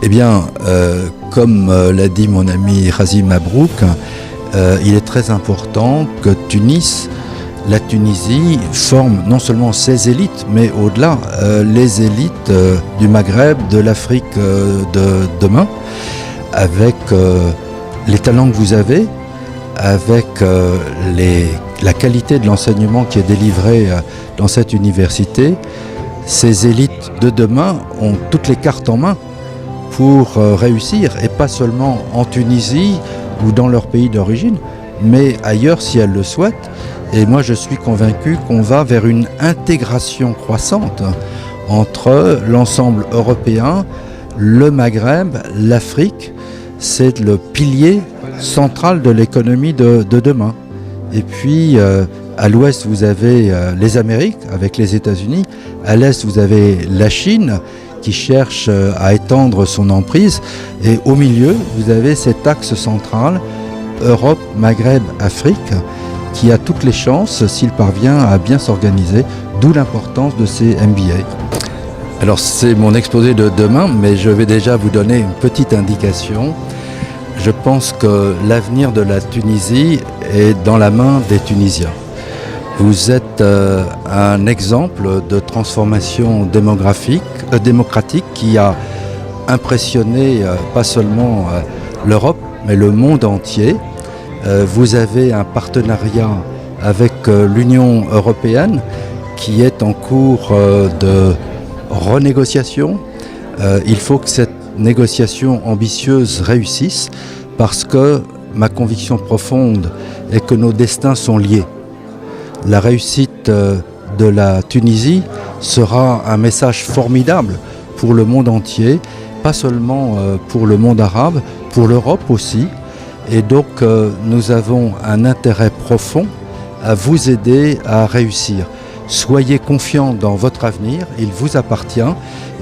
Eh bien, comme l'a dit mon ami Razi Mabrouk, il est très important que la Tunisie forme non seulement ses élites, mais au-delà, les élites du Maghreb, de l'Afrique de demain, avec les talents que vous avez, avec la qualité de l'enseignement qui est délivré dans cette université. Ces élites de demain ont toutes les cartes en main pour réussir, et pas seulement en Tunisie ou dans leur pays d'origine, mais ailleurs si elles le souhaitent. Et moi je suis convaincu qu'on va vers une intégration croissante entre l'ensemble européen, le Maghreb, l'Afrique. C'est le pilier central de l'économie de demain. Et puis à l'ouest vous avez les Amériques avec les États-Unis, à l'est vous avez la Chine qui cherche à étendre son emprise, et au milieu vous avez cet axe central Europe, Maghreb, Afrique, qui a toutes les chances s'il parvient à bien s'organiser, d'où l'importance de ces MBA. Alors c'est mon exposé de demain, mais je vais déjà vous donner une petite indication. Je pense que l'avenir de la Tunisie est dans la main des Tunisiens. Vous êtes un exemple de transformation démocratique qui a impressionné pas seulement l'Europe, mais le monde entier. Vous avez un partenariat avec l'Union européenne qui est en cours de renégociation. Il faut que cette négociation ambitieuse réussisse, parce que ma conviction profonde est que nos destins sont liés. La réussite de la Tunisie sera un message formidable pour le monde entier, pas seulement pour le monde arabe, pour l'Europe aussi. Et donc nous avons un intérêt profond à vous aider à réussir. Soyez confiants dans votre avenir, il vous appartient,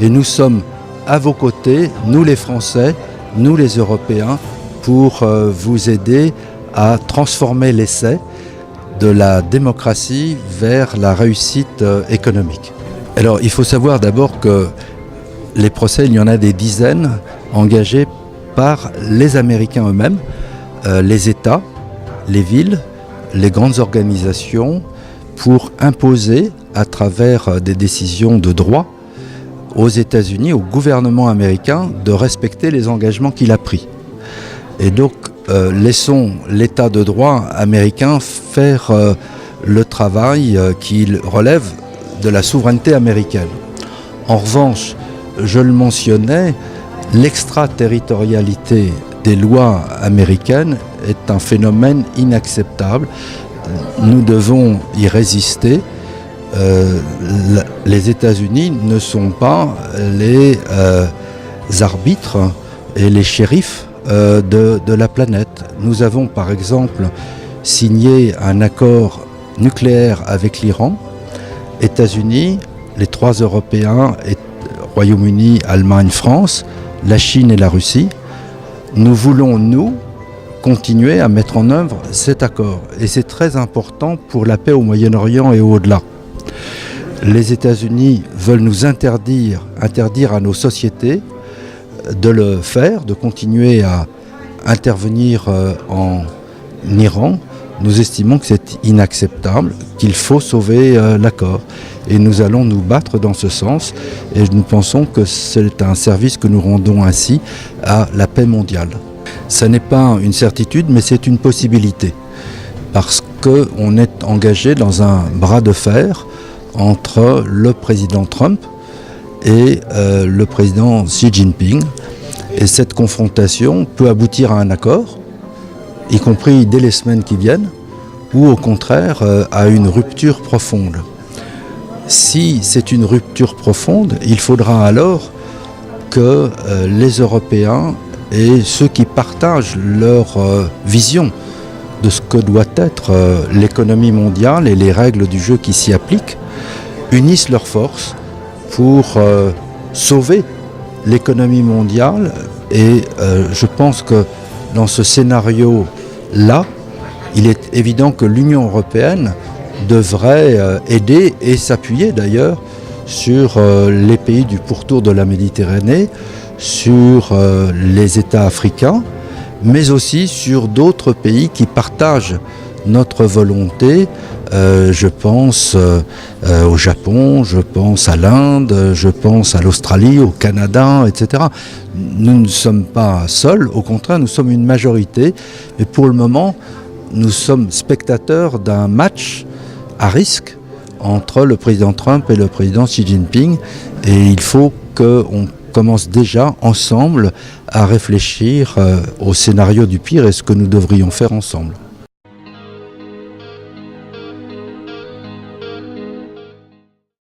et nous sommes à vos côtés, nous les Français, nous les Européens, pour vous aider à transformer l'essai de la démocratie vers la réussite économique. Alors il faut savoir d'abord que les procès, il y en a des dizaines engagés par les Américains eux-mêmes, les États, les villes, les grandes organisations, pour imposer à travers des décisions de droit aux États-Unis, au gouvernement américain, de respecter les engagements qu'il a pris. Et donc laissons l'État de droit américain faire le travail qui relève de la souveraineté américaine. En revanche, je le mentionnais, l'extraterritorialité des lois américaines est un phénomène inacceptable. Nous devons y résister. Les États-Unis ne sont pas les arbitres et les shérifs de la planète. Nous avons par exemple signé un accord nucléaire avec l'Iran, États-Unis, les trois Européens, Royaume-Uni, Allemagne, France, la Chine et la Russie. Nous voulons, nous, continuer à mettre en œuvre cet accord. Et c'est très important pour la paix au Moyen-Orient et au-delà. Les États-Unis veulent nous interdire à nos sociétés de le faire, de continuer à intervenir en Iran. Nous estimons que c'est inacceptable, qu'il faut sauver l'accord. Et nous allons nous battre dans ce sens. Et nous pensons que c'est un service que nous rendons ainsi à la paix mondiale. Ce n'est pas une certitude, mais c'est une possibilité. Parce qu'on est engagé dans un bras de fer entre le président Trump et le président Xi Jinping. Et cette confrontation peut aboutir à un accord, y compris dès les semaines qui viennent, ou au contraire à une rupture profonde. Si c'est une rupture profonde, il faudra alors que les Européens et ceux qui partagent leur vision de ce que doit être l'économie mondiale et les règles du jeu qui s'y appliquent, unissent leurs forces pour sauver l'économie mondiale. Et je pense que dans ce scénario-là, il est évident que l'Union européenne devrait aider et s'appuyer d'ailleurs sur les pays du pourtour de la Méditerranée, sur les États africains, mais aussi sur d'autres pays qui partagent notre volonté. Je pense au Japon, je pense à l'Inde, je pense à l'Australie, au Canada, etc. Nous ne sommes pas seuls, au contraire, nous sommes une majorité. Mais pour le moment, nous sommes spectateurs d'un match à risque entre le président Trump et le président Xi Jinping. Et il faut qu'on commence déjà ensemble à réfléchir au scénario du pire et ce que nous devrions faire ensemble.